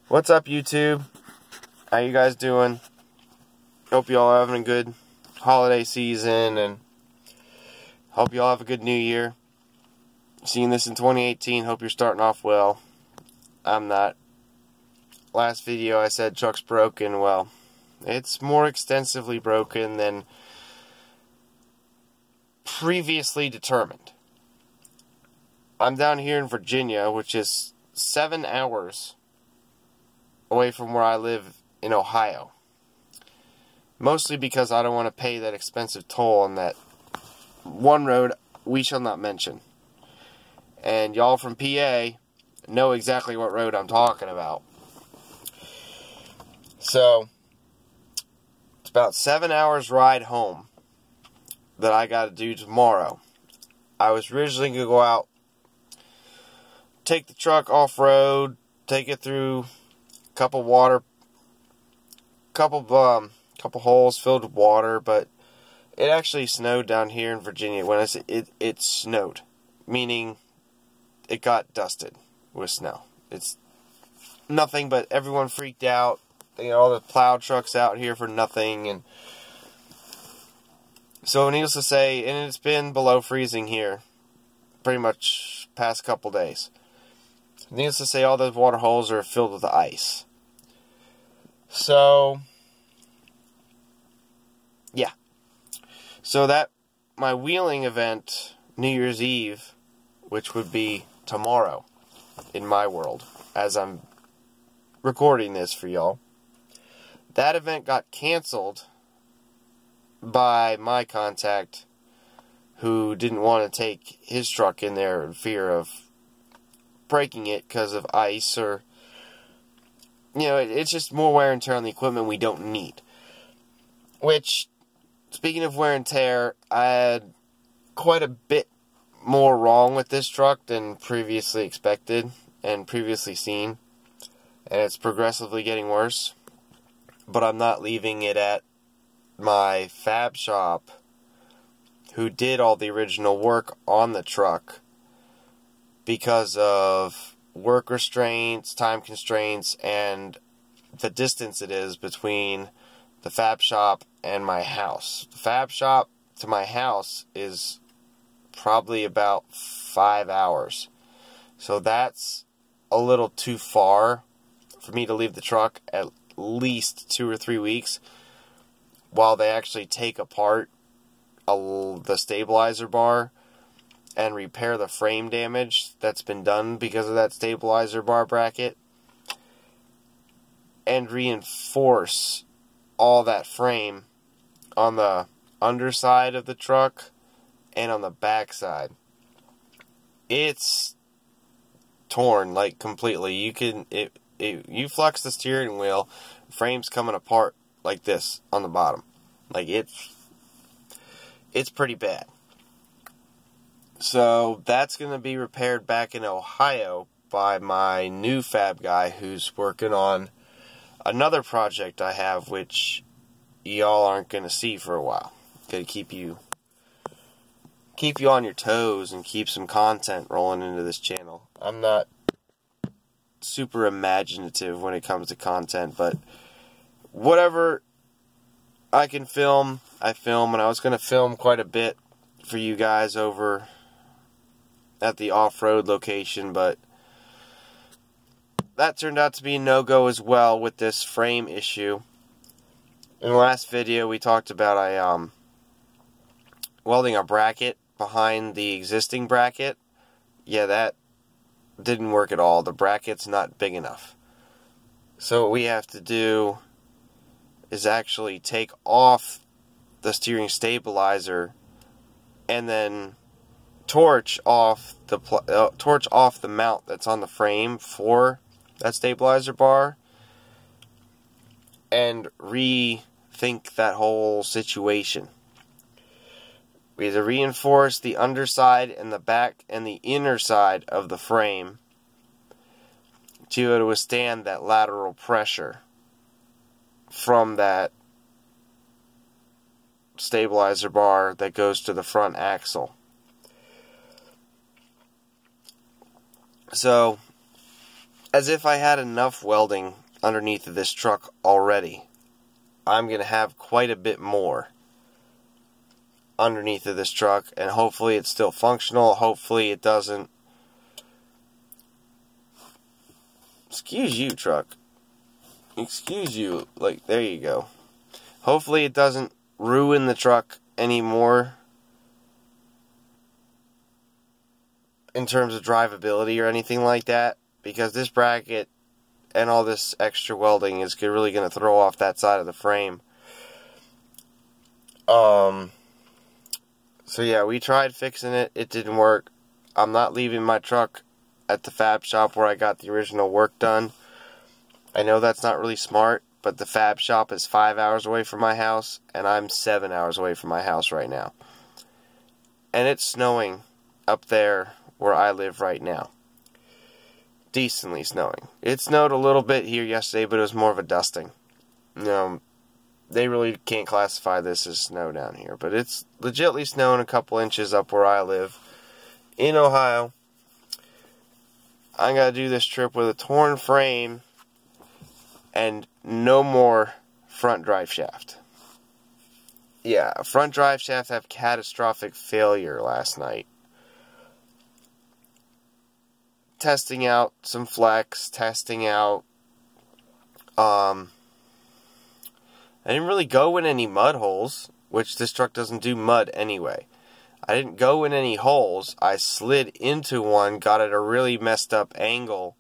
What's up, YouTube? How you guys doing? Hope you all are having a good holiday season, and hope you all have a good new year. Seeing this in 2018, hope you're starting off well. I'm not. Last video I said truck's broken. Well, it's more extensively broken than previously determined. I'm down here in Virginia, which is 7 hours away from where I live in Ohio. Mostly because I don't want to pay that expensive toll on that one road we shall not mention. And y'all from PA know exactly what road I'm talking about. So, it's about 7 hours ride home that I got to do tomorrow. I was originally going to go out, take the truck off-road, take it through a couple holes filled with water, but it actually snowed down here in Virginia. When I say it snowed, meaning it got dusted with snow. It's nothing, but everyone freaked out. You know, all the plow trucks out here for nothing, and so needless to say, and it's been below freezing here pretty much past couple days. Needless to say, all those water holes are filled with ice. So, yeah. So that, my wheeling event, New Year's Eve, which would be tomorrow in my world, as I'm recording this for y'all, that event got canceled by my contact, who didn't want to take his truck in there in fear of breaking it because of ice, or, you know, it's just more wear and tear on the equipment we don't need. Which, speaking of wear and tear, I had quite a bit more wrong with this truck than previously expected and previously seen, and it's progressively getting worse. But I'm not leaving it at my fab shop, who did all the original work on the truck, because of work restraints, time constraints, and the distance it is between the fab shop and my house. The fab shop to my house is probably about 5 hours. So that's a little too far for me to leave the truck at least 2 or 3 weeks while they actually take apart the stabilizer bar and repair the frame damage that's been done because of that stabilizer bar bracket, and reinforce all that frame on the underside of the truck and on the back side. It's torn, like, completely. You flex the steering wheel, frame's coming apart like this on the bottom. Like, it's pretty bad. So that's going to be repaired back in Ohio by my new fab guy, who's working on another project I have, which y'all aren't going to see for a while. Going to keep you on your toes and keep some content rolling into this channel. I'm not super imaginative when it comes to content, but whatever I can film, I film, and I was going to film quite a bit for you guys over at the off-road location, but that turned out to be a no-go as well with this frame issue. In the last video, we talked about welding a bracket behind the existing bracket. Yeah, that didn't work at all. The bracket's not big enough. So what we have to do is actually take off the steering stabilizer and then torch off the mount that's on the frame for that stabilizer bar, and rethink that whole situation. We have to reinforce the underside and the back and the inner side of the frame to be able to withstand that lateral pressure from that stabilizer bar that goes to the front axle. So as if I had enough welding underneath of this truck already. I'm going to have quite a bit more underneath of this truck, and hopefully it's still functional. Hopefully it doesn't... Excuse you, truck. Excuse you. Like, there you go. Hopefully it doesn't ruin the truck anymore in terms of drivability or anything like that, because this bracket and all this extra welding is really going to throw off that side of the frame. So yeah, we tried fixing it. It didn't work. I'm not leaving my truck at the fab shop where I got the original work done. I know that's not really smart, but the fab shop is 5 hours away from my house, and I'm 7 hours away from my house right now. And it's snowing up there where I live right now. Decently snowing. It snowed a little bit here yesterday, but it was more of a dusting. They really can't classify this as snow down here, but it's legitimately snowing a couple inches up where I live in Ohio. I gotta do this trip with a torn frame and no more front drive shaft. Yeah, front drive shaft had catastrophic failure last night. Testing out some flex, testing out, I didn't really go in any mud holes, which this truck doesn't do mud anyway. I didn't go in any holes. I slid into one, got at a really messed up angle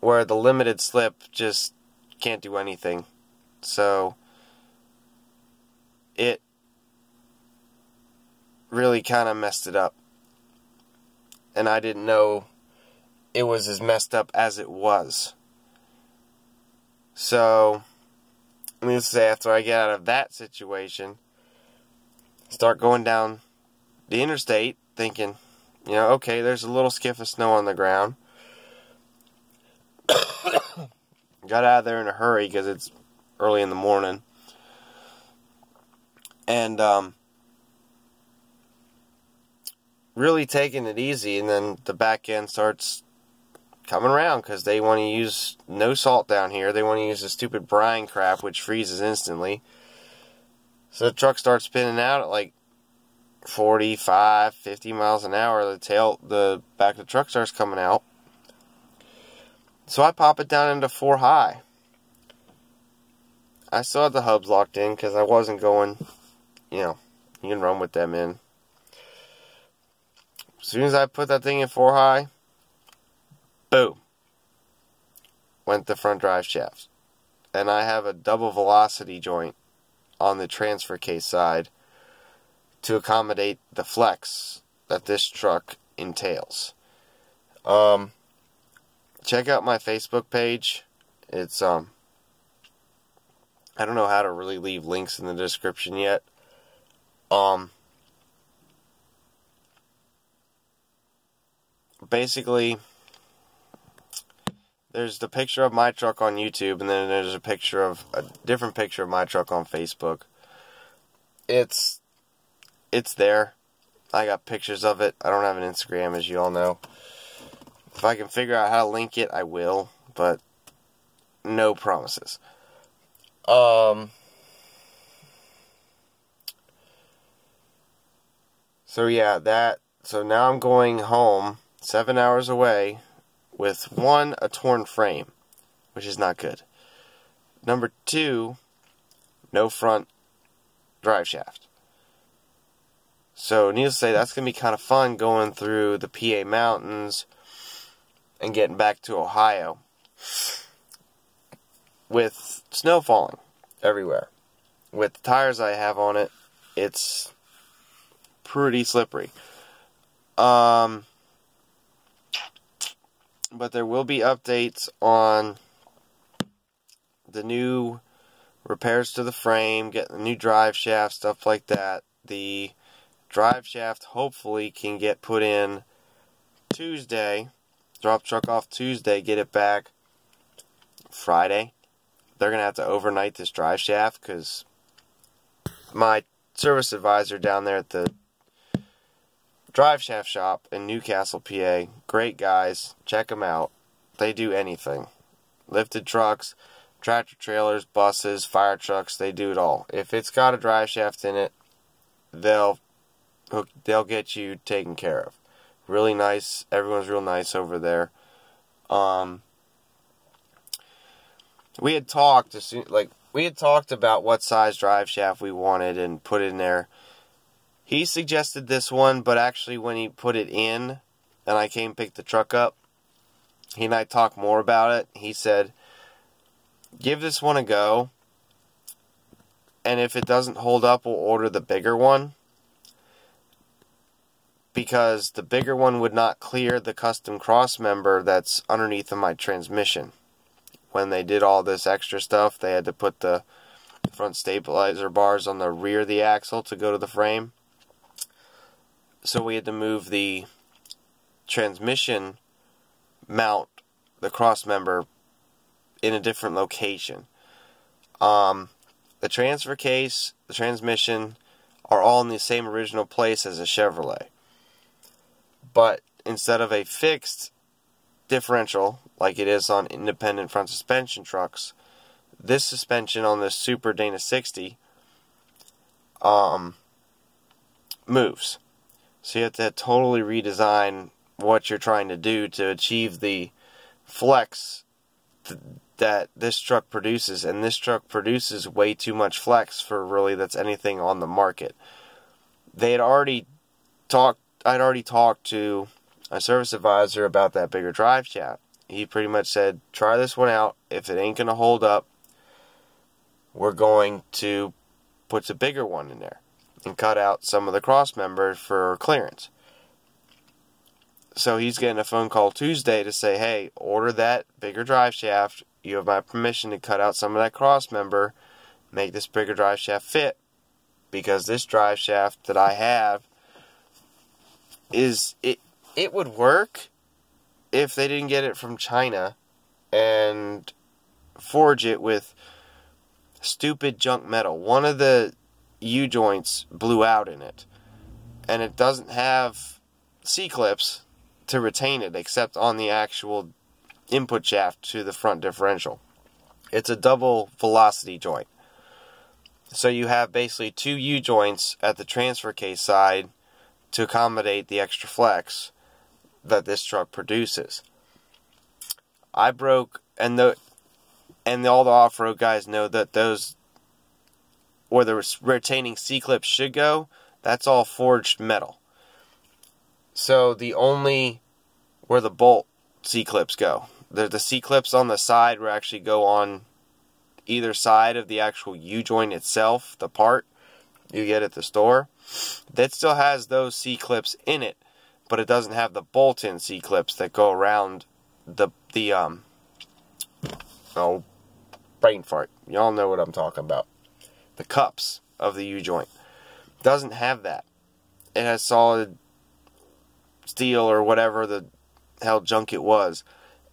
where the limited slip just can't do anything. So it really kind of messed it up. And I didn't know it was as messed up as it was. So, needless to say, after I get out of that situation, start going down the interstate, thinking, okay, there's a little skiff of snow on the ground. Got out of there in a hurry because it's early in the morning. And, really taking it easy, and then the back end starts coming around because they want to use no salt down here. They want to use the stupid brine crap, which freezes instantly. So the truck starts spinning out at like 45, 50 miles an hour. The back of the truck starts coming out. So I pop it down into 4 high. I still had the hubs locked in because I wasn't going, you can run with them in. As soon as I put that thing in 4 high, boom, went the front drive shafts. And I have a double velocity joint on the transfer case side to accommodate the flex that this truck entails. Check out my Facebook page. It's, I don't know how to really leave links in the description yet. Basically, there's the picture of my truck on YouTube, and then there's a different picture of my truck on Facebook. It's there. I got pictures of it. I don't have an Instagram, as you all know. If I can figure out how to link it, I will, but no promises. So yeah, so now I'm going home 7 hours away with 1, a torn frame, which is not good. Number 2, no front drive shaft. So needless to say, that's going to be kind of fun going through the PA mountains and getting back to Ohio with snow falling everywhere. With the tires I have on it, it's pretty slippery. But there will be updates on the new repairs to the frame, getting the new drive shaft, stuff like that. The drive shaft hopefully can get put in Tuesday. Drop truck off Tuesday, get it back Friday. They're going to have to overnight this drive shaft because my service advisor down there at the drive shaft shop in Newcastle, PA, great guys, check them out. they do anything. Lifted trucks, tractor trailers, buses, fire trucks, they do it all. If it's got a drive shaft in it, they'll get you taken care of. Really nice. Everyone's real nice over there. We had talked about what size drive shaft we wanted and put in there. He suggested this one, but actually when he put it in and I came pick the truck up, he and I talked more about it. He said, give this one a go, and if it doesn't hold up, we'll order the bigger one, because the bigger one would not clear the custom cross member that's underneath of my transmission. When they did all this extra stuff, they had to put the front stabilizer bars on the rear of the axle to go to the frame. So we had to move the transmission mount, the cross member, in a different location. The transfer case, the transmission are all in the same original place as a Chevrolet. But instead of a fixed differential, like it is on independent front suspension trucks, this suspension on this Super Dana 60 moves. So you have to totally redesign what you're trying to do to achieve the flex that this truck produces, and this truck produces way too much flex for really that's anything on the market. I'd already talked to a service advisor about that bigger drive shaft. He pretty much said, try this one out. If it ain't going to hold up, we're going to put a bigger one in there and cut out some of the cross members for clearance. So he's getting a phone call Tuesday to say, hey, order that bigger drive shaft. You have my permission to cut out some of that cross member, make this bigger drive shaft fit, because this drive shaft that I have it would work if they didn't get it from China and forge it with stupid junk metal. One of the U-joints blew out in it, and it doesn't have C-clips to retain it except on the actual input shaft to the front differential. It's a double velocity joint. So you have basically two U-joints at the transfer case side to accommodate the extra flex that this truck produces. I broke, and all the off-road guys know that those, where the retaining C-clips should go, that's all forged metal. So the only where the bolt C-clips go, the C-clips on the side will actually go on either side of the actual U-joint itself, the part you get at the store. That still has those C-clips in it, but it doesn't have the bolt-in C-clips that go around brain fart. Y'all know what I'm talking about. The cups of the U-joint. Doesn't have that. It has solid steel or whatever the hell junk it was.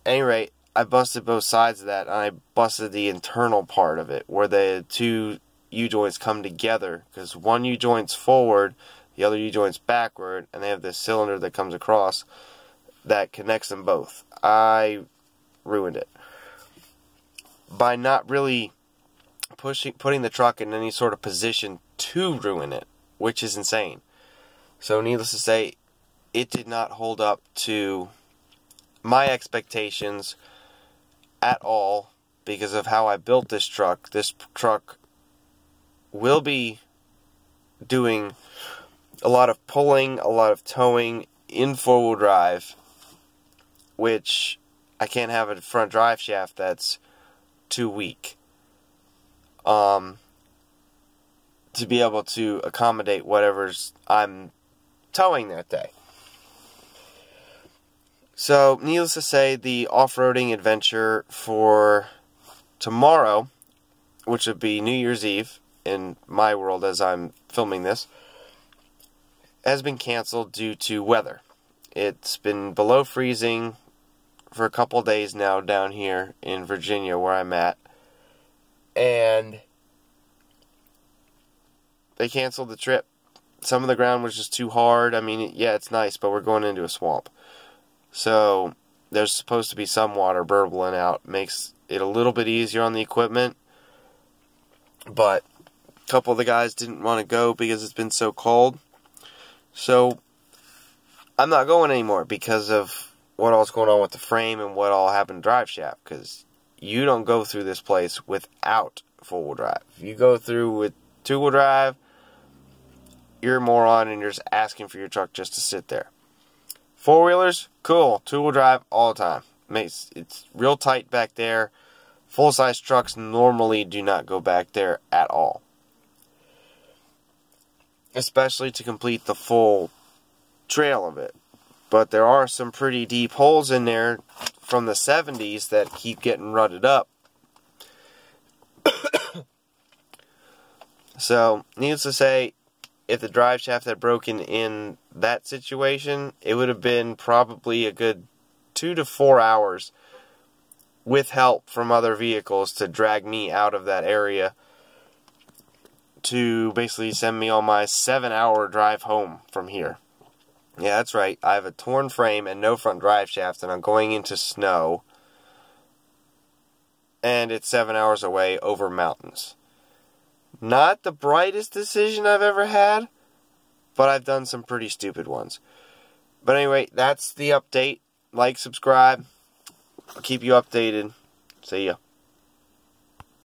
At any rate, I busted both sides of that, and I busted the internal part of it, where the two U-joints come together, because one U-joint's forward, the other U-joint's backward, and they have this cylinder that comes across that connects them both. I ruined it by not really putting the truck in any sort of position to ruin it, which is insane. So needless to say, it did not hold up to my expectations at all because of how I built this truck. This truck will be doing a lot of pulling, a lot of towing in four-wheel drive, which I can't have a front drive shaft that's too weak to be able to accommodate whatever's I'm towing that day. So, needless to say, the off-roading adventure for tomorrow, which would be New Year's Eve in my world as I'm filming this, has been canceled due to weather. It's been below freezing for a couple days now down here in Virginia where I'm at, and they canceled the trip. Some of the ground was just too hard. I mean, yeah, it's nice, but we're going into a swamp. So, there's supposed to be some water burbling out. Makes it a little bit easier on the equipment. But a couple of the guys didn't want to go because it's been so cold. So I'm not going anymore because of what all's going on with the frame and what all happened to drive shaft. Because you don't go through this place without four-wheel drive. If you go through with two-wheel drive, you're a moron and you're just asking for your truck just to sit there. Four-wheelers, cool. Two-wheel drive all the time. It's real tight back there. Full-size trucks normally do not go back there at all. Especially to complete the full trail of it. But there are some pretty deep holes in there from the 70s that keep getting rutted up. So, needless to say, if the drive shaft had broken in that situation, it would have been probably a good 2 to 4 hours with help from other vehicles to drag me out of that area to basically send me on my 7-hour drive home from here. Yeah, that's right. I have a torn frame and no front drive shaft, and I'm going into snow. And it's 7 hours away over mountains. Not the brightest decision I've ever had, but I've done some pretty stupid ones. But anyway, that's the update. Like, subscribe. I'll keep you updated. See ya.